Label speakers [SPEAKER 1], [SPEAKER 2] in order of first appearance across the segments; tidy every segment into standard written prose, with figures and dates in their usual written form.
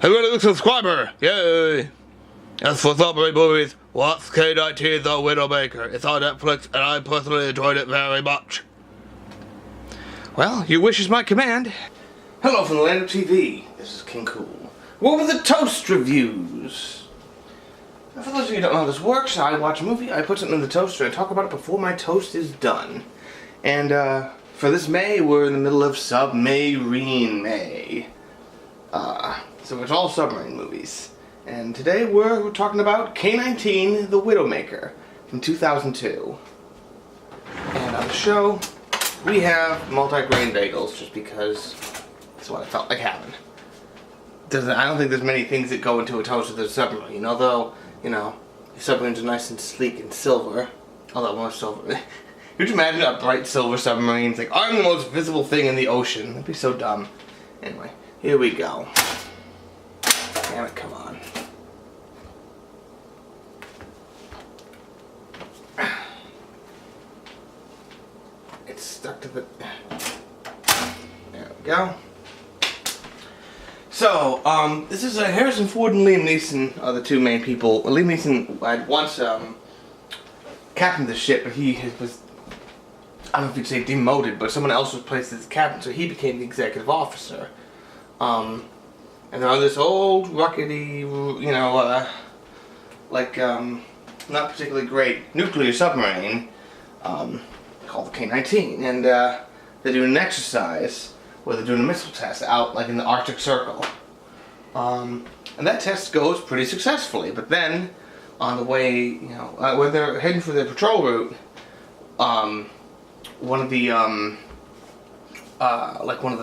[SPEAKER 1] Hey, we're a new subscriber! Yay! As for submarine movies, watch K-19 The Widowmaker. It's on Netflix, and I personally enjoyed it very much. Well, your wish is my command.
[SPEAKER 2] Hello from the land of TV. This is King Cool. What were the toast reviews? For those of you who don't know how this works, I watch a movie, I put something in the toaster, and talk about it before my toast is done. And for this May, we're in the middle of Submarine May. So it's all submarine movies. And today we're talking about K-19, The Widowmaker from 2002. And on the show, we have multi-grain bagels just because that's what I felt like having. I don't think there's many things that go into a toaster that's a submarine, although, you know, the submarines are nice and sleek and silver. Although most silver. Could you imagine a bright silver submarine? It's like, I'm the most visible thing in the ocean. That'd be so dumb. Anyway, here we go. Damn it, come on. It's stuck to the... There we go. So, this is Harrison Ford and Liam Neeson are the two main people. Well, Liam Neeson had once captained the ship, but he was, I don't know if you'd say demoted, but someone else was placed as captain, so he became the executive officer. And they're on this old, ruggedy, you know, not particularly great nuclear submarine called the K-19, and they're doing an exercise where they're doing a missile test out, like in the Arctic Circle. And that test goes pretty successfully, but then on the way, you know, when they're heading for their patrol route, one of the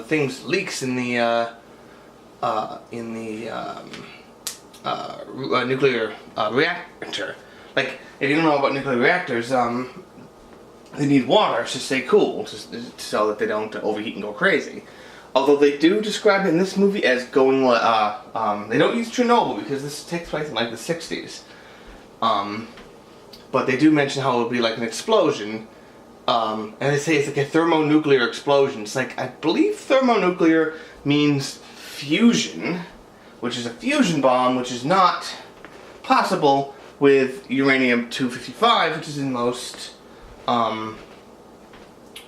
[SPEAKER 2] things leaks in the nuclear reactor. Like, if you don't know about nuclear reactors, they need water to stay cool, so that they don't overheat and go crazy. Although they do describe it in this movie as going, they don't use Chernobyl because this takes place in like the 60s. But they do mention how it would be like an explosion. And they say it's like a thermonuclear explosion. It's like, I believe thermonuclear means fusion, which is a fusion bomb, which is not possible with uranium-255, which is in most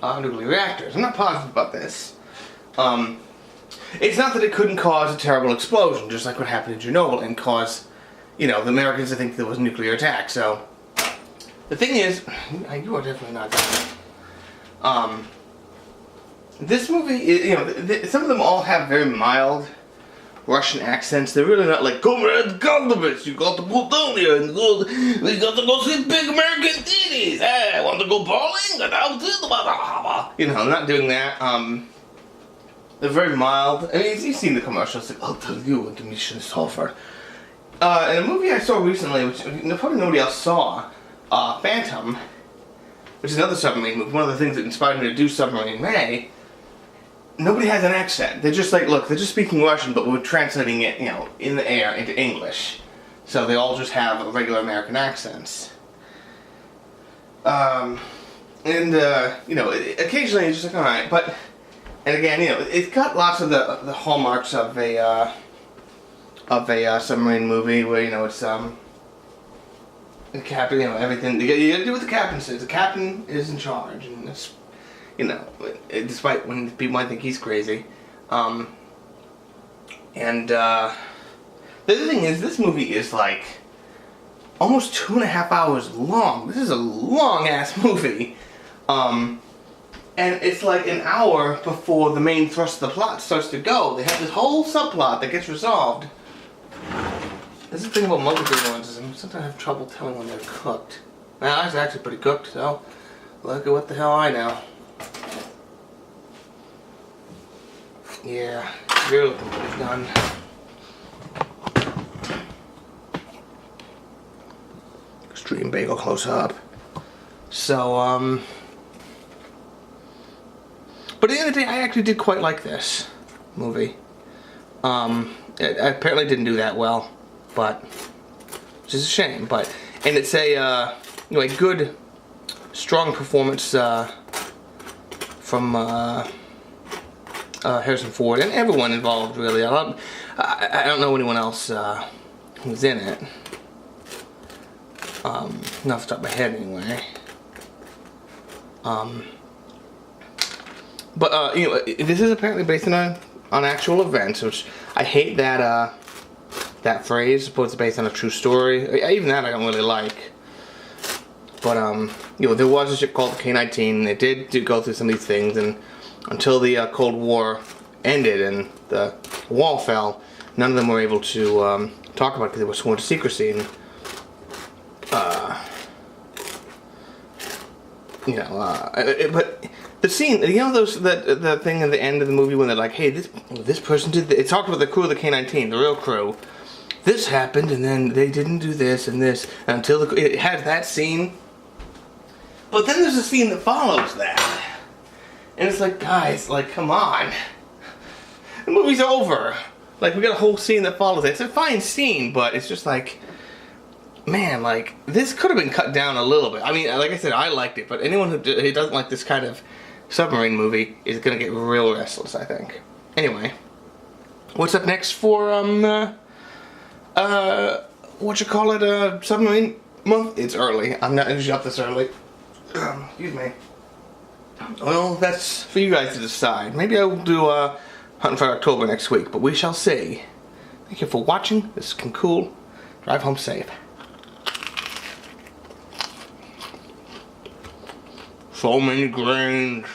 [SPEAKER 2] nuclear reactors. I'm not positive about this. It's not that it couldn't cause a terrible explosion, just like what happened in Chernobyl, and cause, you know, the Americans to think there was a nuclear attack. So, the thing is, you are definitely not done. This movie, you know, some of them all have very mild Russian accents. They're really not like, Comrade Galdovich, you got to go down here and go, we got to go see big American titties. Hey, want to go bowling? You know, I'm not doing that. They're very mild. I mean, you've seen the commercials, like, I'll tell you what the mission is for. In a movie I saw recently, which probably nobody else saw, Phantom, which is another submarine movie, one of the things that inspired me to do Submarine May, nobody has an accent. They're just like, look, they're just speaking Russian, but we're translating it, you know, in the air into English. So they all just have regular American accents. You know, occasionally it's just like, alright, but, and again, you know, it's got lots of the hallmarks of a submarine movie where, you know, it's, the captain, you know, everything, you gotta do what the captain says. The captain is in charge, and it's, you know, despite when people might think he's crazy. The other thing is, this movie is like almost 2.5 hours long. This is a long-ass movie. And it's like an hour before the main thrust of the plot starts to go. They have this whole subplot that gets resolved. This is the thing about multigrain ones, is I sometimes have trouble telling when they're cooked. Well, that's actually pretty cooked, so look at what the hell I know. Yeah, you're looking pretty done. Extreme bagel close up. So, but at the end of the day, I actually did quite like this movie. It apparently didn't do that well, but which is a shame. But and it's a you know, a good, strong performance from Harrison Ford, and everyone involved, really. I don't know anyone else who's in it. Not off the top of my head, anyway. But you know, this is apparently based on actual events, which I hate that that phrase. Supposed to be based on a true story. Even that I don't really like. But you know, there was a ship called the K-19. It did go through some of these things, and until the Cold War ended and the wall fell, none of them were able to talk about it because they were sworn to secrecy. And you know, but the scene, you know, the thing at the end of the movie when they're like, hey, this person did this. It talked about the crew of the K-19, the real crew. This happened, and then they didn't do this and this until it has that scene. But then there's a scene that follows that, and it's like, guys, like, come on, the movie's over. Like, we got a whole scene that follows it. It's a fine scene, but it's just like, man, like, this could have been cut down a little bit. I mean, like I said, I liked it, but anyone who doesn't like this kind of submarine movie is gonna get real restless, I think. Anyway, what's up next for submarine month? It's early. I'm not usually up this early. Excuse me. Well, that's for you guys to decide. Maybe I will do Hunting for October next week, but we shall see. Thank you for watching. This is Cool. Drive home safe. So many grains.